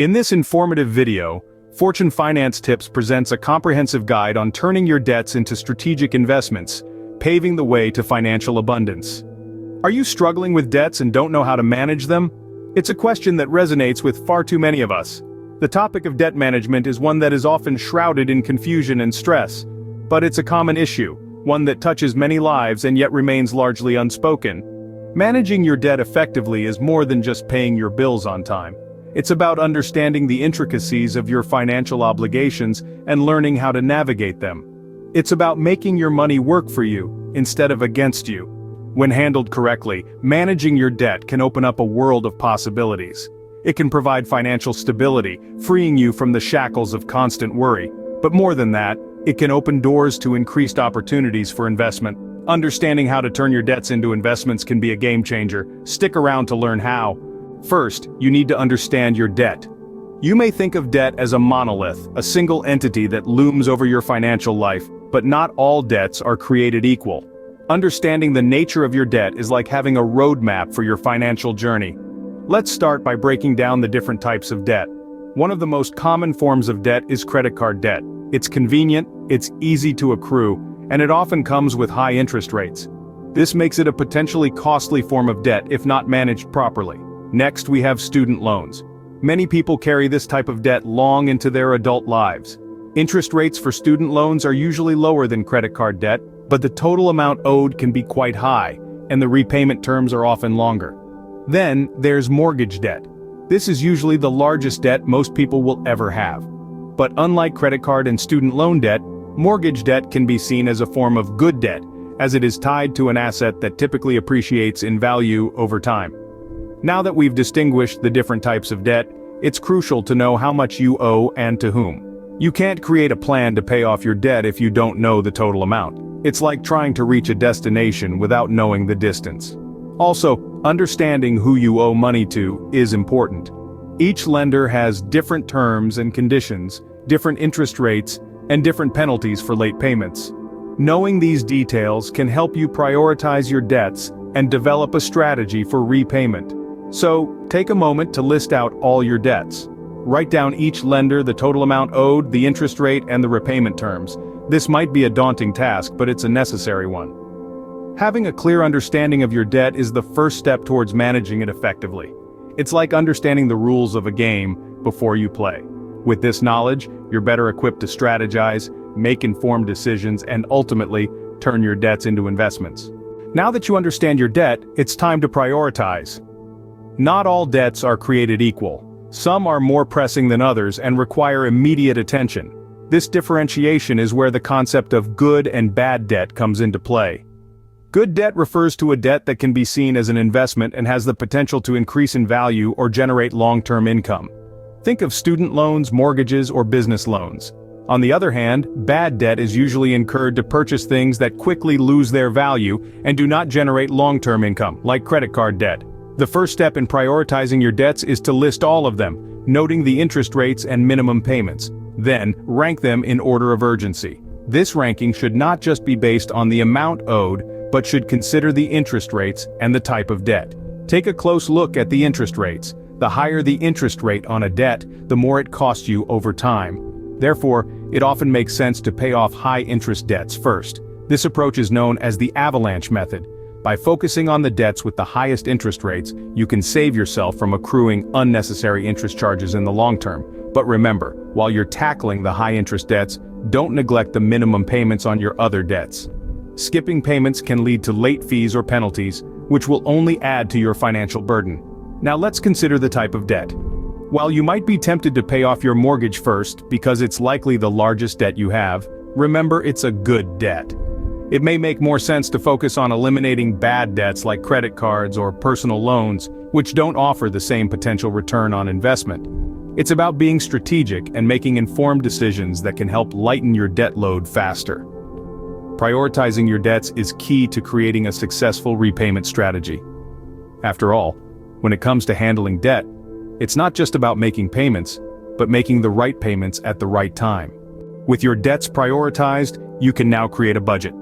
In this informative video, Fortune Finance Tips presents a comprehensive guide on turning your debts into strategic investments, paving the way to financial abundance. Are you struggling with debts and don't know how to manage them? It's a question that resonates with far too many of us. The topic of debt management is one that is often shrouded in confusion and stress, but it's a common issue, one that touches many lives and yet remains largely unspoken. Managing your debt effectively is more than just paying your bills on time. It's about understanding the intricacies of your financial obligations and learning how to navigate them. It's about making your money work for you, instead of against you. When handled correctly, managing your debt can open up a world of possibilities. It can provide financial stability, freeing you from the shackles of constant worry. But more than that, it can open doors to increased opportunities for investment. Understanding how to turn your debts into investments can be a game changer. Stick around to learn how. First, you need to understand your debt. You may think of debt as a monolith, a single entity that looms over your financial life, but not all debts are created equal. Understanding the nature of your debt is like having a roadmap for your financial journey. Let's start by breaking down the different types of debt. One of the most common forms of debt is credit card debt. It's convenient, it's easy to accrue, and it often comes with high interest rates. This makes it a potentially costly form of debt if not managed properly. Next, we have student loans. Many people carry this type of debt long into their adult lives. Interest rates for student loans are usually lower than credit card debt, but the total amount owed can be quite high, and the repayment terms are often longer. Then, there's mortgage debt. This is usually the largest debt most people will ever have. But unlike credit card and student loan debt, mortgage debt can be seen as a form of good debt, as it is tied to an asset that typically appreciates in value over time. Now that we've distinguished the different types of debt, it's crucial to know how much you owe and to whom. You can't create a plan to pay off your debt if you don't know the total amount. It's like trying to reach a destination without knowing the distance. Also, understanding who you owe money to is important. Each lender has different terms and conditions, different interest rates, and different penalties for late payments. Knowing these details can help you prioritize your debts and develop a strategy for repayment. So, take a moment to list out all your debts. Write down each lender, the total amount owed, the interest rate, and the repayment terms. This might be a daunting task, but it's a necessary one. Having a clear understanding of your debt is the first step towards managing it effectively. It's like understanding the rules of a game before you play. With this knowledge, you're better equipped to strategize, make informed decisions, and ultimately, turn your debts into investments. Now that you understand your debt, it's time to prioritize. Not all debts are created equal. Some are more pressing than others and require immediate attention. This differentiation is where the concept of good and bad debt comes into play. Good debt refers to a debt that can be seen as an investment and has the potential to increase in value or generate long-term income. Think of student loans, mortgages, or business loans. On the other hand, bad debt is usually incurred to purchase things that quickly lose their value and do not generate long-term income, like credit card debt. The first step in prioritizing your debts is to list all of them, noting the interest rates and minimum payments. Then, rank them in order of urgency. This ranking should not just be based on the amount owed, but should consider the interest rates and the type of debt. Take a close look at the interest rates. The higher the interest rate on a debt, the more it costs you over time. Therefore, it often makes sense to pay off high-interest debts first. This approach is known as the avalanche method. By focusing on the debts with the highest interest rates, you can save yourself from accruing unnecessary interest charges in the long term. But remember, while you're tackling the high-interest debts, don't neglect the minimum payments on your other debts. Skipping payments can lead to late fees or penalties, which will only add to your financial burden. Now let's consider the type of debt. While you might be tempted to pay off your mortgage first because it's likely the largest debt you have, remember it's a good debt. It may make more sense to focus on eliminating bad debts like credit cards or personal loans, which don't offer the same potential return on investment. It's about being strategic and making informed decisions that can help lighten your debt load faster. Prioritizing your debts is key to creating a successful repayment strategy. After all, when it comes to handling debt, it's not just about making payments, but making the right payments at the right time. With your debts prioritized, you can now create a budget.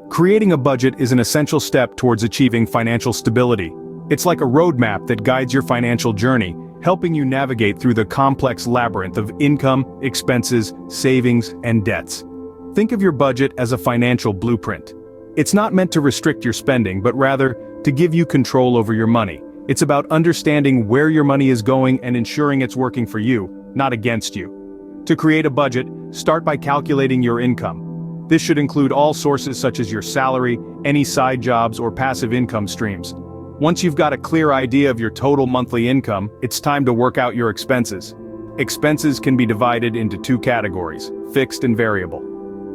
Creating a budget is an essential step towards achieving financial stability. It's like a roadmap that guides your financial journey, helping you navigate through the complex labyrinth of income, expenses, savings, and debts. Think of your budget as a financial blueprint. It's not meant to restrict your spending, but rather to give you control over your money. It's about understanding where your money is going and ensuring it's working for you, not against you. To create a budget, start by calculating your income. This should include all sources such as your salary, any side jobs, or passive income streams. Once you've got a clear idea of your total monthly income, it's time to work out your expenses. Expenses can be divided into two categories: fixed and variable.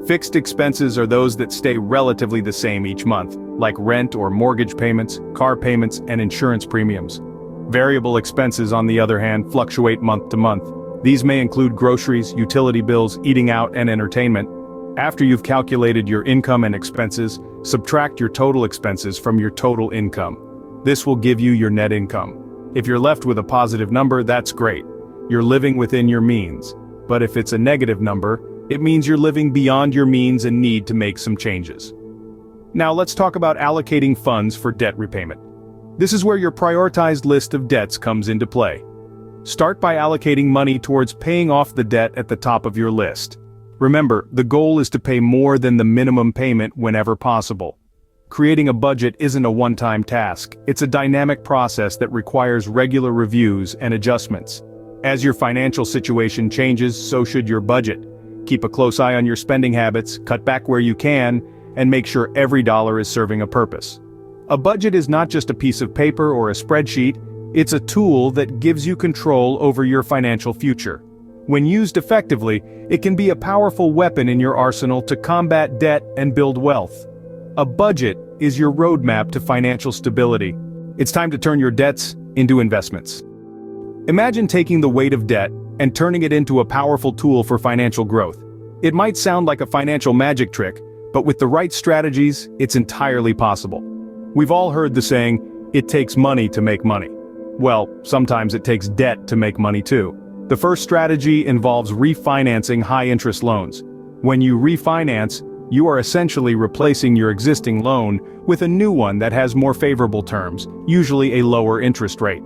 Fixed expenses are those that stay relatively the same each month, like rent or mortgage payments, car payments, and insurance premiums. Variable expenses, on the other hand, fluctuate month to month. These may include groceries, utility bills, eating out, and entertainment. After you've calculated your income and expenses, subtract your total expenses from your total income. This will give you your net income. If you're left with a positive number, that's great. You're living within your means. But if it's a negative number, it means you're living beyond your means and need to make some changes. Now let's talk about allocating funds for debt repayment. This is where your prioritized list of debts comes into play. Start by allocating money towards paying off the debt at the top of your list. Remember, the goal is to pay more than the minimum payment whenever possible. Creating a budget isn't a one-time task. It's a dynamic process that requires regular reviews and adjustments. As your financial situation changes, so should your budget. Keep a close eye on your spending habits, cut back where you can, and make sure every dollar is serving a purpose. A budget is not just a piece of paper or a spreadsheet, it's a tool that gives you control over your financial future. When used effectively, it can be a powerful weapon in your arsenal to combat debt and build wealth. A budget is your roadmap to financial stability. It's time to turn your debts into investments. Imagine taking the weight of debt and turning it into a powerful tool for financial growth. It might sound like a financial magic trick, but with the right strategies, it's entirely possible. We've all heard the saying, "It takes money to make money." Well, sometimes it takes debt to make money too. The first strategy involves refinancing high-interest loans. When you refinance, you are essentially replacing your existing loan with a new one that has more favorable terms, usually a lower interest rate.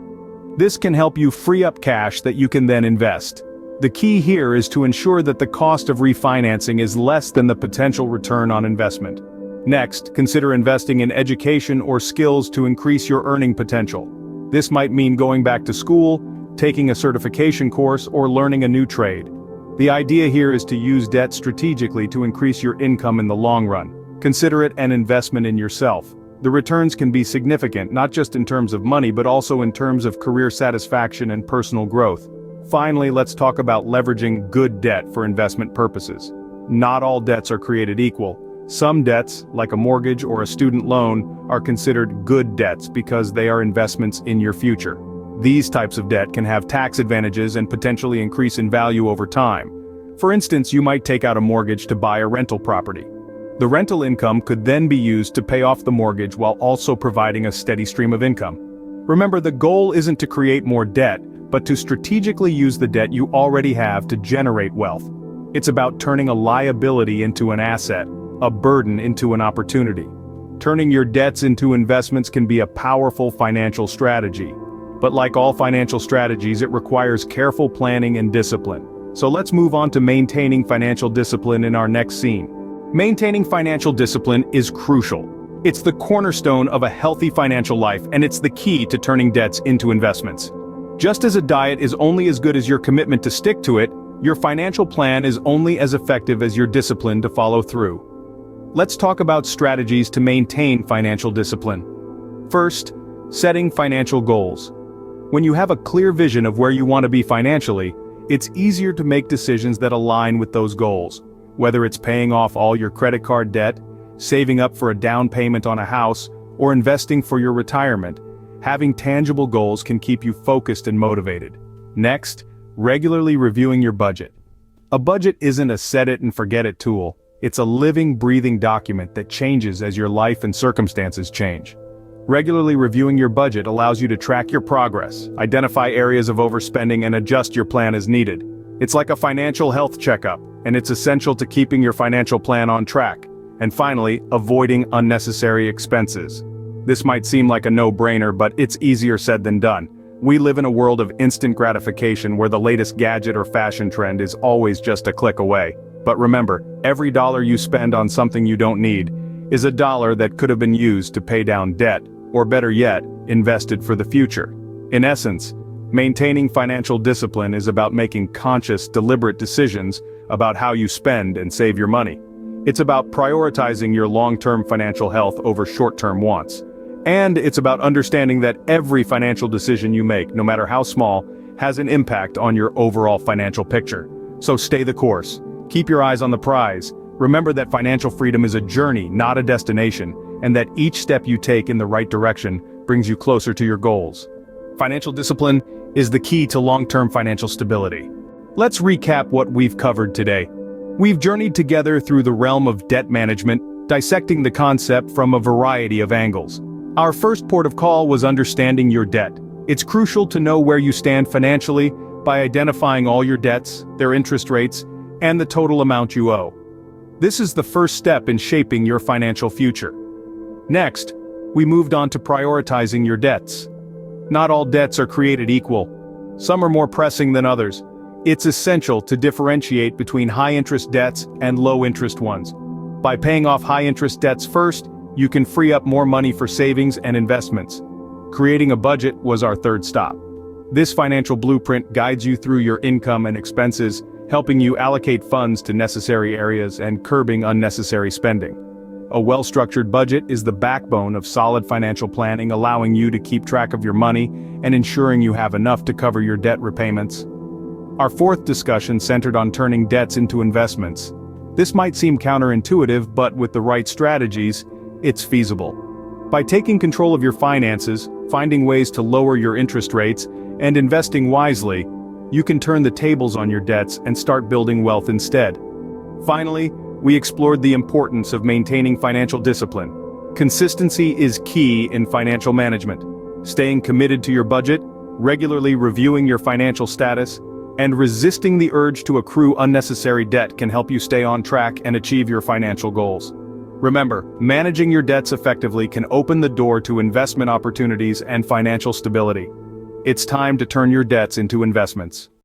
This can help you free up cash that you can then invest. The key here is to ensure that the cost of refinancing is less than the potential return on investment. Next, consider investing in education or skills to increase your earning potential. This might mean going back to school, taking a certification course, or learning a new trade. The idea here is to use debt strategically to increase your income in the long run. Consider it an investment in yourself. The returns can be significant, not just in terms of money but also in terms of career satisfaction and personal growth. Finally, let's talk about leveraging good debt for investment purposes. Not all debts are created equal. Some debts, like a mortgage or a student loan, are considered good debts because they are investments in your future. These types of debt can have tax advantages and potentially increase in value over time. For instance, you might take out a mortgage to buy a rental property. The rental income could then be used to pay off the mortgage while also providing a steady stream of income. Remember, the goal isn't to create more debt, but to strategically use the debt you already have to generate wealth. It's about turning a liability into an asset, a burden into an opportunity. Turning your debts into investments can be a powerful financial strategy. But like all financial strategies, it requires careful planning and discipline. So let's move on to maintaining financial discipline in our next scene. Maintaining financial discipline is crucial. It's the cornerstone of a healthy financial life, and it's the key to turning debts into investments. Just as a diet is only as good as your commitment to stick to it, your financial plan is only as effective as your discipline to follow through. Let's talk about strategies to maintain financial discipline. First, setting financial goals. When you have a clear vision of where you want to be financially, it's easier to make decisions that align with those goals. Whether it's paying off all your credit card debt, saving up for a down payment on a house, or investing for your retirement, having tangible goals can keep you focused and motivated. Next, regularly reviewing your budget. A budget isn't a set-it-and-forget-it tool. It's a living, breathing document that changes as your life and circumstances change. Regularly reviewing your budget allows you to track your progress, identify areas of overspending, and adjust your plan as needed. It's like a financial health checkup, and it's essential to keeping your financial plan on track. And finally, avoiding unnecessary expenses. This might seem like a no-brainer, but it's easier said than done. We live in a world of instant gratification where the latest gadget or fashion trend is always just a click away. But remember, every dollar you spend on something you don't need is a dollar that could have been used to pay down debt, or better yet, invested for the future. In essence, maintaining financial discipline is about making conscious, deliberate decisions about how you spend and save your money. It's about prioritizing your long-term financial health over short-term wants. And it's about understanding that every financial decision you make, no matter how small, has an impact on your overall financial picture. So stay the course. Keep your eyes on the prize. Remember that financial freedom is a journey, not a destination, and that each step you take in the right direction brings you closer to your goals. Financial discipline is the key to long-term financial stability. Let's recap what we've covered today. We've journeyed together through the realm of debt management, dissecting the concept from a variety of angles. Our first port of call was understanding your debt. It's crucial to know where you stand financially by identifying all your debts, their interest rates, and the total amount you owe. This is the first step in shaping your financial future. Next, we moved on to prioritizing your debts. Not all debts are created equal. Some are more pressing than others. It's essential to differentiate between high-interest debts and low-interest ones. By paying off high-interest debts first, you can free up more money for savings and investments. Creating a budget was our third stop. This financial blueprint guides you through your income and expenses, helping you allocate funds to necessary areas and curbing unnecessary spending. A well-structured budget is the backbone of solid financial planning, allowing you to keep track of your money and ensuring you have enough to cover your debt repayments. Our fourth discussion centered on turning debts into investments. This might seem counterintuitive, but with the right strategies, it's feasible. By taking control of your finances, finding ways to lower your interest rates, and investing wisely, you can turn the tables on your debts and start building wealth instead. Finally, we explored the importance of maintaining financial discipline. Consistency is key in financial management. Staying committed to your budget, regularly reviewing your financial status, and resisting the urge to accrue unnecessary debt can help you stay on track and achieve your financial goals. Remember, managing your debts effectively can open the door to investment opportunities and financial stability. It's time to turn your debts into investments.